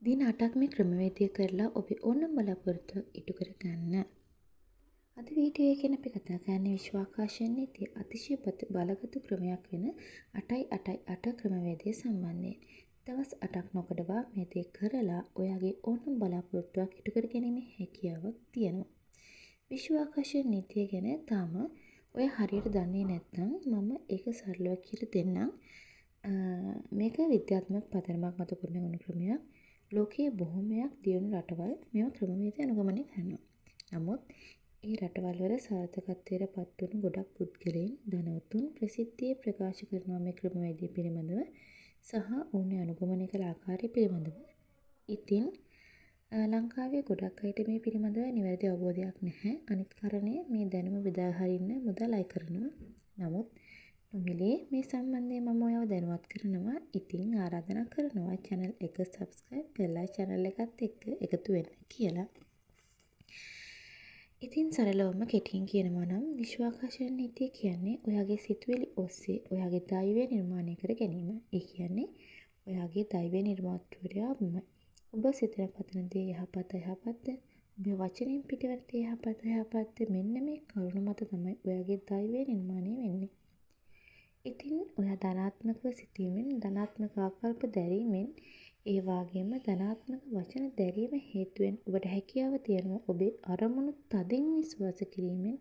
දින 8ක් මේ ක්‍රමවේදය කරලා ඔබේ ඕනම බලාපොරොත්තුවක් ඉටු කර ගන්න. අද වීඩියෝ එකෙන් අපි කතා කරන්නේ විශ්වාකාශයෙන් නීතිය අතිශය බලගතු ක්‍රමයක් වෙන 8x8x8 ක්‍රමවේදය සම්බන්ධයෙන්. දවස් 8ක් නොකඩවා මේ දේ කරලා ඔයාගේ ඕනම බලාපොරොත්තුවක් ඉටු කර ගැනීමේ හැකියාවක් තියෙනවා. විශ්වාකාශයෙන් නීතිය ගැන තාම ඔය හරියට දන්නේ නැත්නම් මම ඒක සරලව කියලා දෙන්නම්. මේක විද්‍යාත්මක පදනමක් මත ගොඩනගන ක්‍රමයක්. ලෝකයේ බොහොමයක් දියුණු රටවල් මෙම ක්‍රමවේදය අනුගමනය කරනවා. නමුත් ඒ රටවල් වල සාර්ථකත්වයට පත්වන ගොඩක් පුද්ගලයන් ධනවතුන් ප්‍රසිද්ධියේ ප්‍රකාශ කරනවා මේ ක්‍රමවේදය පිළිබඳව සහ ඔවුන් අනුගමනය කළ ආකාරය පිළිබඳව. ඉතින් ලංකාවේ ගොඩක් අයට මේ පිළිබඳව නිවැරදි අවබෝධයක් නැහැ. අනිත් කාරණය මේ දැනුම බෙදා හරින්න මුදල් අය කරනවා. නමුත් නොමිලේ මේ සම්බන්ධයෙන් මම ඔයාව දැනුවත් කරනවා. ඉතින් ආරාධනා කරනවා channel එක subscribe කරලා channel එකත් එක්ක එකතු වෙන්න කියලා. ඉතින් සරලවම කෙටියෙන් කියනවා නම් විශ්වාකාශයෙන් නීතිය කියන්නේ ඔයාගේ සිතුවිලි ඔස්සේ ඔයාගේ දෛවය නිර්මාණය කර ගැනීම. ඒ කියන්නේ ඔයාගේ දෛවය නිර්මාතෘවරයා ඔබමයි. ඔබ සිතන පතන දේ යහපත යහපත්ද? ඔබේ වචනෙන් පිටවන දේ යහපත යහපත්ද? මෙන්න මේ කරුණ මත තමයි ඔයාගේ දෛවය නිර්මාණය වෙන්නේ. ඉතින් ඔයා ධනාත්මකව සිතීමෙන් ධනාත්මක ආකල්ප දැරීමෙන් ඒ වගේම ධනාත්මක වචන දැරීම හේතුවෙන් ඔබට හැකියාව තියෙනවා ඔබේ අරමුණු තදින් විශ්වාස කිරීමෙන්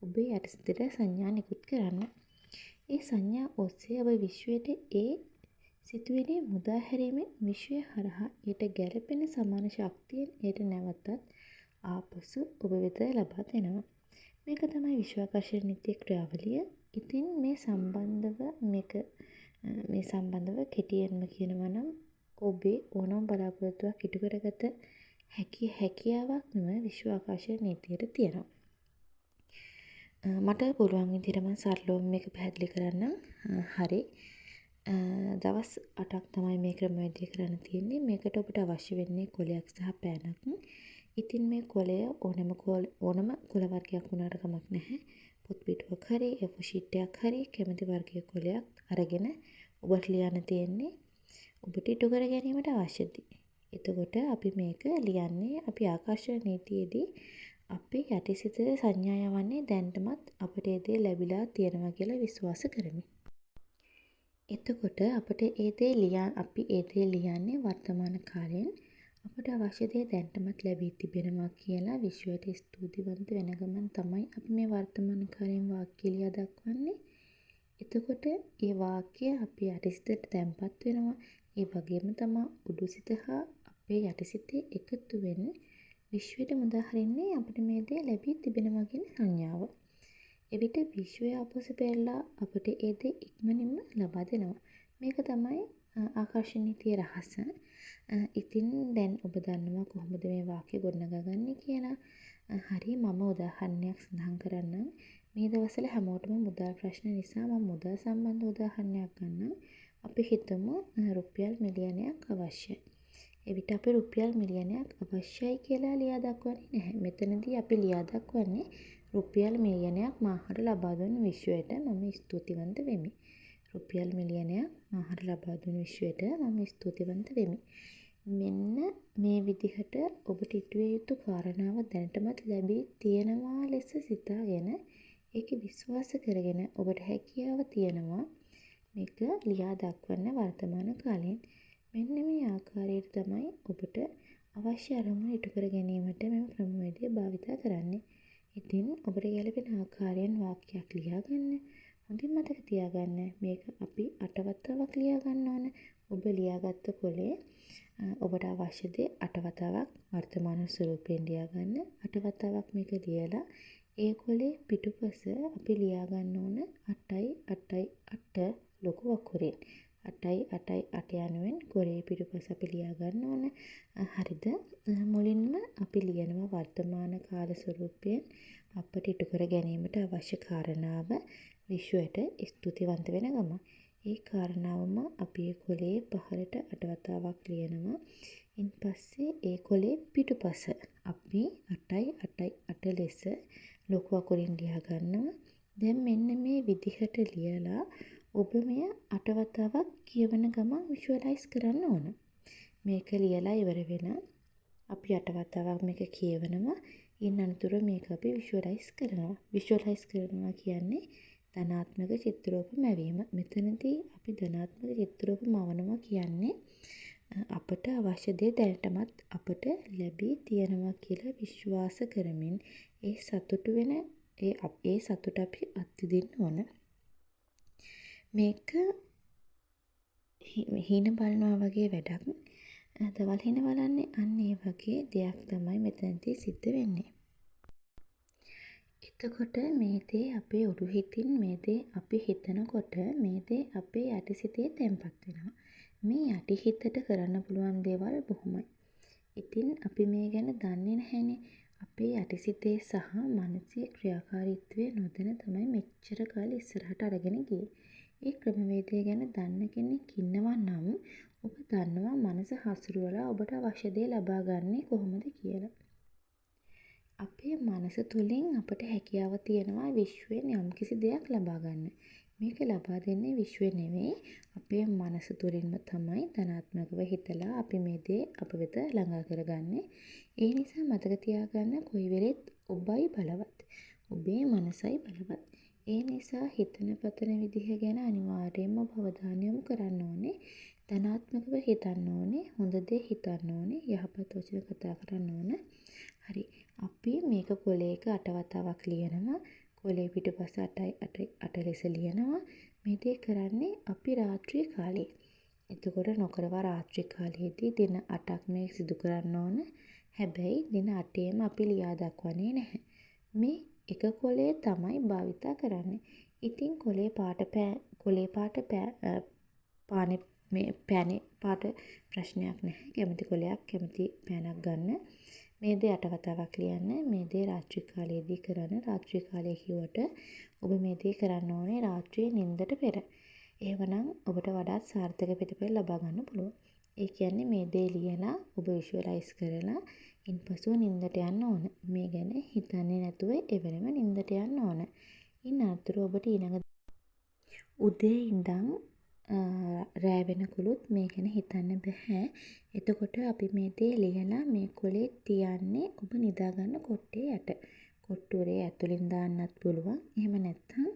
ඔබේ යටිසිතට සංඥා නිකුත් කරන්න. ඒ සංඥා ඔස්සේ ඔබ විශ්වයට ඒ සිතුවිලි මුදා හැරීමෙන් විශ්වය හරහා ඊට ගැළපෙන සමාන ශක්තියෙන් ඊට නැවතත් ආපසු ඔබ වෙත ලබා දෙනවා. මේක තමයි විශ්වාකාශයෙන් නීතියේ ක්‍රියාවලිය. ඉතින් මේ සම්බන්ධව කෙටියෙන්ම කියනවා නම් ඔබේ ඕනම බලාපොරොත්තුවක් ඉටු කරගත හැකියාවක් මෙම විශ්වාකාශයෙන් නීතියට තියෙනවා. මට පුළුවන් විදිහට මම සරලව මේක පැහැදිලි කරන්නම්. හරි. දවස් 8ක් තමයි මේ ක්‍රමවේදය කරන්න තියෙන්නේ. මේකට ඔබට අවශ්‍ය වෙන්නේ කොලයක් සහ පෑනක්. ඉතින් මේ කොලය ඕනම කොල වර්ගයක් වුණාට කමක් නැහැ. පොත් පිටුවක් හරි A4 sheet එකක් හරි කැමති වර්ගයේ කොලයක් අරගෙන ඔබට ලියන්න තියෙන්නේ ඔබට ඉටු කර ගැනීමට අවශ්‍ය දේ. එතකොට අපි මේක ලියන්නේ අපි ආකාශ නීතියේදී අපි යටිසිතේ සංඥා යවන්නේ දැනටමත් අපට ඒ දේ ලැබිලා තියෙනවා කියලා විශ්වාස කරමින්. එතකොට අපට අපි ඒ දේ ලියන්නේ වර්තමාන කාලයෙන් අපට අවශ්‍ය දේ දැනටමත් ලැබී තිබෙනවා කියලා විශ්වයට ස්තුතිවන්ත වෙන ගමන් තමයි අපි මේ වර්තමාන කාලයෙන් වාක්‍ය ලියා දක්වන්නේ. එතකොට ඒ වාක්‍ය අපේ යටිසිතට තැම්පත් වෙනවා. ඒ වගේම තමයි උඩුසිත හා අපේ යටිසිතේ එකතු වෙන විශ්වයට මුදා හරින්නේ අපිට මේ දේ ලැබී තිබෙනවා කියන සංඥාව. එවිට විශ්වය අපොස පෙරලා අපට ඒ දේ ඉක්මනින්ම ලබා දෙනවා. මේක තමයි ආකාශ නීතියේ රහස. ඉතින් දැන් ඔබ දන්නවා කොහොමද මේ වාක්‍ය ගොඩනගන්නේ කියලා. හරි මම උදාහරණයක් සඳහන් කරන්නම්. මේ දවස්වල හැමෝටම මුදල් ප්‍රශ්න නිසා මම මුදල් සම්බන්ධ උදාහරණයක් ගන්නම්. අපි හිතමු රුපියල් මිලියනයක් අවශ්‍යයි. එවිට අපි රුපියල් මිලියනයක් අවශ්‍යයි කියලා ලියා දක්වන්නේ නැහැ. මෙතනදී අපි ලියා දක්වන්නේ රුපියල් මිලියනයක් මාහට ලබා දුන් විශ්වයට මම ස්තුතිවන්ත වෙමි. රුපියල් මිලියනයක් මාහට ලබා දුන් විශ්වයට මම ස්තුතිවන්ත වෙමි. මෙන්න මේ විදිහට ඔබට ඉටුවිය යුතු කාරණාව දැනටමත් ලැබී තියෙනවා ලෙස සිතාගෙන ඒක විශ්වාස කරගෙන ඔබට හැකියාව තියෙනවා මේක ලියා දක්වන්න වර්තමාන කාලයෙන්. මෙන්න මේ ආකාරයට තමයි ඔබට අවශ්‍ය අරමුණු ඉටු කර ගැනීමට මෙම ක්‍රමවේදය භාවිතා කරන්නේ. ඉතින් ඔබට ගැළපෙන ආකාරයෙන් වාක්‍යයක් ලියා ගන්න. හොඳින් මතක තියාගන්න මේක අපි 8 වතාවක් ලියා ගන්න ඕන. ඔබ ලියාගත්ත පොලේ ඔබට අවශ්‍ය දේ 8 වතාවක් වර්තමාන ස්වරූපයෙන් ලියා ගන්න. 8 වතාවක් මේක ලියලා ඒ කොලේ පිටුපස අපි ලියා ගන්න ඕන 8x8x8 ලොකු අකුරෙන්. 8x8x8 යනුවෙන් කොලේ පිටුපස අපි ලියා ගන්න ඕන. හරිද? මුලින්ම අපි ලියනවා වර්තමාන කාල ස්වරූපයෙන් අපට ඉටු කර ගැනීමට අවශ්‍ය කාරණාව විශ්වයට ස්තුතිවන්ත වෙන ගම. ඒ කාරණාවම අපි ඒ කොලේ පහළට 8 වතාවක් ලියනවා. ඉන්පස්සේ ඒ කොලේ පිටුපස අපි 8x8x8 ලෙස ලොකු අකුරින් ලියා ගන්නවා. දැන් මෙන්න මේ විදිහට ලියලා ඔබ මෙය 8 වතාවක් කියවන ගමන් විෂුවලයිස් කරන්න ඕන. මේක ලියලා ඉවර වෙලා අපි 8 වතාවක් මේක කියවනවා. ඉන් අනතුරුව මේක අපි විෂුවලයිස් කරනවා. විෂුවලයිස් කරනවා කියන්නේ ධනාත්මක චිත්‍රරූප මැවීම. මෙතනදී අපි ධනාත්මක චිත්‍රරූප මවනවා කියන්නේ අපට අවශ්‍ය දේ දැනටමත් අපට ලැබී තියෙනවා කියලා විශ්වාස කරමින් ඒ සතුට අපි අත්විඳින්න ඕන. මේක හීන බලනවා වගේ වැඩක්. දවල් හීන බලන්නේ අන්න ඒ වගේ දෙයක් තමයි මෙතනදී සිද්ධ වෙන්නේ. එතකොට මේ දේ අපේ උඩු හිතින් මේ දේ අපි හිතනකොට මේ දේ අපේ යටිසිතේ තැන්පත් වෙනවා. මේ යටිහිතට කරන්න පුළුවන් දේවල් බොහොමයි. ඉතින් අපි මේ ගැන දන්නේ නැහැනේ. අපේ යටිසිතේ සහ මනසේ ක්‍රියාකාරීත්වය නොදැන තමයි මෙච්චර කාල ඉස්සරහට අරගෙන ගියේ. ඒ ක්‍රමවේදය ගැන දන්න කෙනෙක් ඉන්නවා නම් ඔබ දන්නවා මනස හසුරුවලා ඔබට අවශ්‍ය දේ ලබා ගන්නේ කොහොමද කියලා. අපේ මනස තුළින් අපට හැකියාව තියෙනවා විශ්වයෙන් යම්කිසි දෙයක් ලබා ගන්න. මේක ලබා දෙන්නේ විශ්වය නෙවෙයි අපේ මනස තුළින්ම තමයි ධනාත්මකව හිතලා අපි මේ දේ අප වෙත ළඟා කරගන්නේ. ඒ නිසා මතක තියාගන්න කොයි වෙලෙත් ඔබයි බලවත්. ඔබේ මනසයි බලවත්. ඒ නිසා හිතන පතන විදිහ ගැන අනිවාර්යයෙන්ම අවධානය යොමු කරන්න ඕනේ. ධනාත්මකව හිතන්න ඕනේ. හොඳ දේ හිතන්න ඕනේ. යහපත් වචන කතා කරන්න ඕන. හරි. අපි මේක කොලයක 8 වතාවක් ලියනවා. කොලේ පිටුපස 8 ලෙස ලියනවා. මේ දේ කරන්නේ අපි රාත්‍රී කාලේ. එතකොට නොකරවා රාත්‍රී කාලයේදී දින 8ක් මේ සිදු කරන්න ඕන. හැබැයි දින 8ේම අපි ලියා දක්වන්නේ නැහැ. මේ එක කොලේ තමයි භාවිතා කරන්නේ. ඉතින් කොලේ පාට පෑනේ පාට ප්‍රශ්නයක් නැහැ. කැමති කොලයක් කැමති පෑනක් ගන්න. මේ දේ 8 වතාවක් ලියන්න. මේ දේ රාත්‍රී කාලයේදී කරන්න. රාත්‍රී කාලය කිව්වට ඔබ මේ දේ කරන්න ඕනේ රාත්‍රියේ නිින්දට පෙර. එහෙමනම් ඔබට වඩාත් සාර්ථක ප්‍රතිඵල ලබා ගන්න පුළුවන්. ඒ කියන්නේ මේ දේ ලියලා ඔබ විෂුවලයිස් කරලා ඉන්පසුව නිින්දට යන්න ඕන. මේ ගැන හිතන්නේ නැතුව එවෙලම නිින්දට යන්න ඕන. ඉන් අනතුරුව ඔබට ඊළඟ උදේ ඉඳන් රෑ වෙනකුළුත් මේ ගැන හිතන්න බෑ. එතකොට අපි මේ දේ ලියලා මේ කොලේ තියන්නේ ඔබ නිදාගන්න කොට්ටේ යට. කොට්ටුරේ ඇතුලින් දාන්නත් පුළුවන්. එහෙම නැත්නම්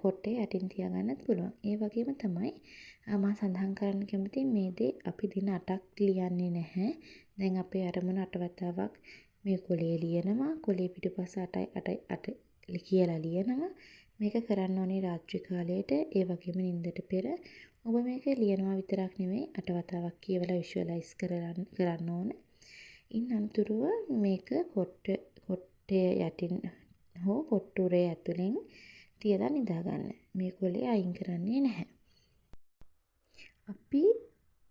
කොට්ටේ යටින් තියාගන්නත් පුළුවන්. ඒ වගේම තමයි මම සඳහන් කරන්න කැමති මේ දේ අපි දින 8ක් ලියන්නේ නැහැ. දැන් අපේ අරමුණ 8 වතාවක් මේ කොලේ ලියනවා. කොලේ පිටුපස 8 කියලා ලියනවා. මේක කරන්න ඕනේ රාත්‍රී කාලයට. ඒ වගේම නිින්දට පෙර. ඔබ මේක ලියනවා විතරක් නෙමෙයි 8 වතාවක් කියවලා විෂුවලයිස් කරන්න ඕන. ඉන් අනතුරුව මේක කොට්ටේ යටින් හෝ කොට්ටුරේ ඇතුලෙන් තියලා නිදාගන්න. මේ කොලේ අයින් කරන්නේ නැහැ. අපි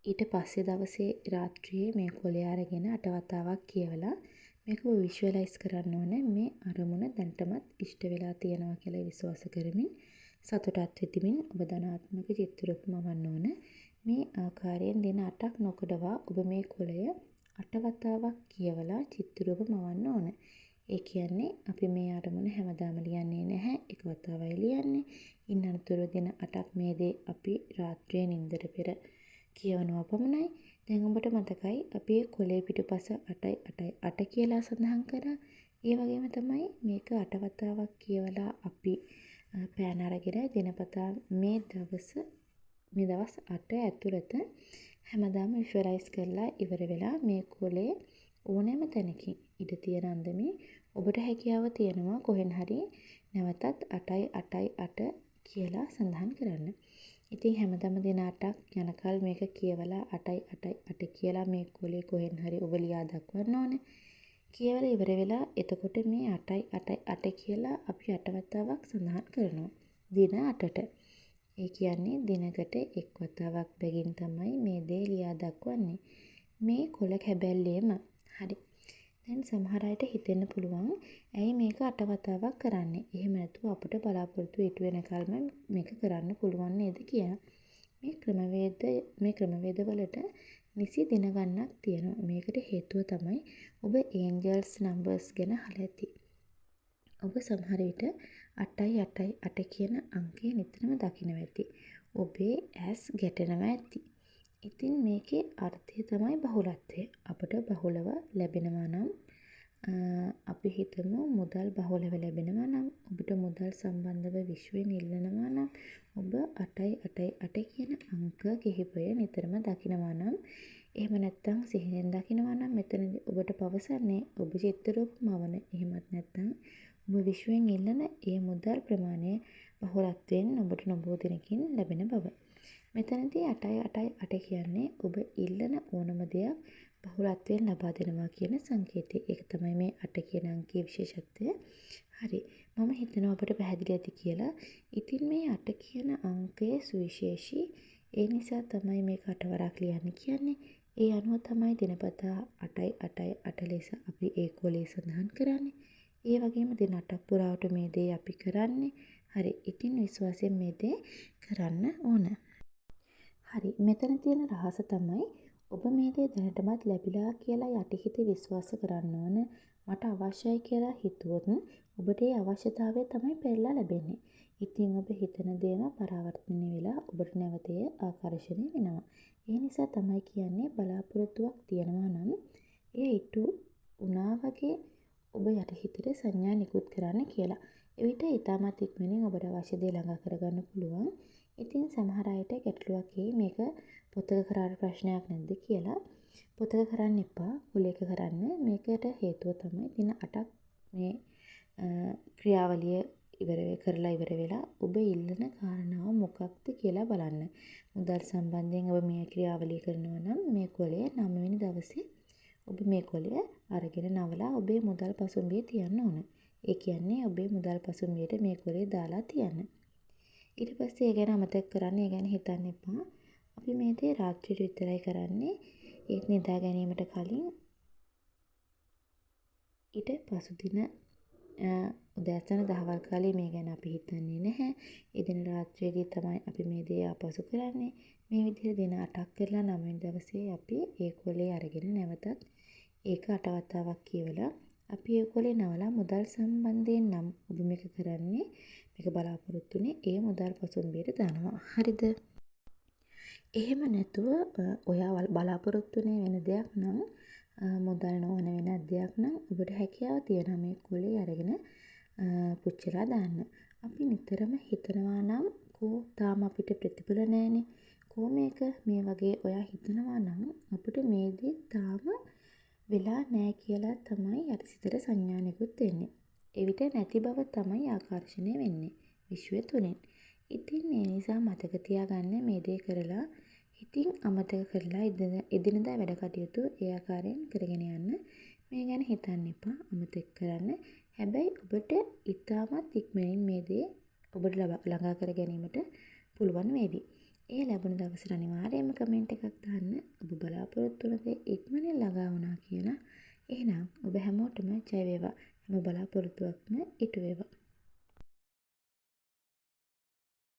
ඊට පස්සේ දවසේ රාත්‍රියේ මේ කොලේ අරගෙන 8 වතාවක් කියවලා මේක විෂුවලයිස් කරන්න ඕනේ. මේ අරමුණ දැනටමත් ඉෂ්ට වෙලා තියෙනවා කියලා විශ්වාස කරමින් සතුටත් වෙතිමින් ඔබ ධනාත්මක චිත්‍රරූප මවන්න ඕන. මේ ආකාරයෙන් දින 8ක් නොකඩවා ඔබ මේ කොලය 8 වතාවක් කියවලා චිත්‍රරූප මවන්න ඕන. ඒ කියන්නේ අපි මේ අරමුණ හැමදාම ලියන්නේ නැහැ. එක වතාවයි ලියන්නේ. ඉන් අනතුරුව දින 8ක් මේ දේ අපි රාත්‍රියේ නිින්දට පෙර කියවනවා පමණයි. දැන් ඔබට මතකයි අපි කොලේ පිටුපස 8 කියලා සඳහන් කරා. ඒ වගේම තමයි මේක 8 වතාවක් කියවලා අපි පෑන අරගෙන දිනපතා මේ දවස් 8 ඇතුළත හැමදාම විෂුවලයිස් කරලා ඉවර වෙලා මේ කොලේ ඕනෑම තැනකින් ඉඳ තියන අන්දමේ ඔබට හැකියාව තියෙනවා කොහෙන් හරි නැවතත් 8 කියලා සඳහන් කරන්න. ඉතින් හැමදාම දින 8ක් යනකල් මේක කියවලා 8 කියලා මේ කොලේ කොහෙන් හරි ඔබ ලියා දක්වන්න ඕනේ. කියවලා ඉවර වෙලා එතකොට මේ 8 කියලා අපි 8 වතාවක් සඳහන් කරනවා. දින 8ට. ඒ කියන්නේ දිනකට එක් වතාවක් බැගින් තමයි මේ දේ ලියා දක්වන්නේ. මේ කොල කැබැල්ලේම. හරි. දැන් සමහර අයට හිතෙන්න පුළුවන් ඇයි මේක 8 වතාවක් කරන්නේ? එහෙම නැතුව අපිට බලාපොරොත්තු ඉටු වෙනකල්ම මේක කරන්න පුළුවන් නේද කියලා. මේ ක්‍රමවේදවලට නිසි දින ගණනක් තියෙනවා. මේකට හේතුව තමයි ඔබ ඒන්ජල්ස් නම්බර්ස් ගැන අහලා ඇති. ඔබ සමහර විට 8 කියන අංකය නිතරම දකිනවා ඇති. ඔබේ ඇස් ගැටෙනවා ඇති. ඉතින් මේකේ අර්ථය තමයි බහුලත්වය. අපට බහුලව ලැබෙනවා නම් අපි හිතමු මුදල් බහුලව ලැබෙනවා නම් ඔබට මුදල් සම්බන්ධව විශ්වයෙන් ඉල්ලනවා නම් ඔබ 8.8.8 කියන අංක කිහිපය නිතරම දකිනවා නම් එහෙම නැත්නම් සිහිනෙන් දකිනවා නම් මෙතනදී ඔබට පවසන්නේ ඔබ චිත්‍රරූප මවන එහෙමත් නැත්නම් ඔබ විශ්වයෙන් ඉල්ලන ඒ මුදල් ප්‍රමාණය බහුලත්වයෙන් ඔබට නොබෝ දිනකින් ලැබෙන බව. මෙතනදී 8.8.8 කියන්නේ ඔබ ඉල්ලන ඕනම දෙයක් බහුලත්වයෙන් ලබා දෙනවා කියන සංකේතය. ඒක තමයි මේ 8 කියන අංකයේ විශේෂත්වය. හරි. මම හිතනවා ඔබට පැහැදිලි ඇති කියලා. ඉතින් මේ 8 කියන අංකය සුවිශේෂී. ඒ නිසා තමයි මේක 8 වරක් ලියන්න කියන්නේ. ඒ අනුව තමයි දිනපතා 8.8.8 ලෙස අපි ඒ කොලේ සඳහන් කරන්නේ. ඒ වගේම දින 8ක් පුරාවට මේ දේ අපි කරන්නේ. හරි. ඉතින් විශ්වාසයෙන් මේ දේ කරන්න ඕන. හරි. මෙතන තියෙන රහස තමයි ඔබ මේ දේ දැනටමත් ලැබිලා කියලා යටිහිත විශ්වාස කරන්න ඕන. මට අවශ්‍යයි කියලා හිතුවොත් ඔබට ඒ අවශ්‍යතාවය තමයි පෙරලා ලැබෙන්නේ. ඉතින් ඔබ හිතන දේම පරාවර්තනය වෙලා ඔබට නැවත ආකර්ෂණය වෙනවා. ඒ නිසා තමයි කියන්නේ බලාපොරොත්තුවක් තියනවා නම් එය ඉටු වුණා වගේ ඔබ යටිහිතට සංඥා නිකුත් කරන්න කියලා. එවිට ඊටමත් ඉක්මනින් ඔබට අවශ්‍ය දේ ළඟා කරගන්න පුළුවන්. ඉතින් සමහර අයට ගැටලුවක් මේක පොතක කරාට ප්‍රශ්නයක් නැද්ද කියලා. පොතක කරන්න එපා. කුලයක කරන්න. මේකට හේතුව තමයි දින 8ක් මේ ක්‍රියාවලිය කරලා ඉවර වෙලා ඔබ ඉල්ලන කාරණාව මොකක්ද කියලා බලන්න. මුදල් සම්බන්ධයෙන් ඔබ මේ ක්‍රියාවලිය කරනවා නම් මේ කොලය 9 වෙනි දවසේ ඔබ මේ කොලය අරගෙන නවලා ඔබේ මුදල් පසුම්බියේ තියන්න ඕන. ඒ කියන්නේ ඔබේ මුදල් පසුම්බියට මේ කොලේ දාලා තියන්න. ඊට පස්සේ ඒ ගැන අමතක කරන්න, ඒ ගැන හිතන්න එපා. අපි මේ දේ රාත්‍රියට විතරයි කරන්නේ. ඒත් නිදා ගැනීමට කලින් ඊට පසු දින උදෑසන දහවල් කාලේ මේ ගැන අපි හිතන්නේ නැහැ. ඒ දින රාත්‍රියේදී තමයි අපි මේ දේ ආපසු කරන්නේ. මේ විදිහට දින 8ක් කරලා 9 වෙනි දවසේ අපි ඒ කොලේ අරගෙන නැවතත් ඒක 8 වතාවක් කියවලා අපි ඒ කොලේ නවලා මුදල් සම්බන්ධයෙන් නම් ඔබ මේක කරන්නේ මේක බලාපොරොත්තුනේ ඒ මුදල් පසුම්බියට දානවා. හරිද? එහෙම නැතුව ඔයා බලාපොරොත්තුනේ වෙන දෙයක් නම් මුදල් නොවන වෙනත් දෙයක් නම් ඔබට හැකියාව තියෙනවා මේ කොලේ අරගෙන පුච්චලා දාන්න. අපි නිතරම හිතනවා නම් තාම අපිට ප්‍රතිඵල නැහැනේ. මේක මේ වගේ ඔයා හිතනවා නම් අපිට මේ දේ තාම වෙලා නැහැ කියලා තමයි යටිසිතට සංඥා නිකුත් වෙන්නේ. එවිට නැති බව තමයි ආකර්ෂණය වෙන්නේ විශ්වය තුලින්. ඉතින් ඒ නිසා මතක තියාගන්න මේ දේ කරලා ඉතින් අමතක කරලා එදිනදා වැඩ කටයුතු ඒ ආකාරයෙන් කරගෙන යන්න. මේ ගැන හිතන්න එපා. අමතක කරන්න. හැබැයි ඔබට ඉතාමත් ඉක්මනින් මේ දේ ඔබට ළඟා කර ගැනීමට පුළුවන් වේවි. ඒ ලැබුණ දවසට අනිවාර්යයෙන්ම කමෙන්ට් එකක් දාන්න. ඔබ බලාපොරොත්තු වන දේ ඉක්මනින් ළඟා වුණා කියලා. එහෙනම් ඔබ හැමෝටම ජය වේවා. හැම බලාපොරොත්තුවක්ම ඉටු වේවා.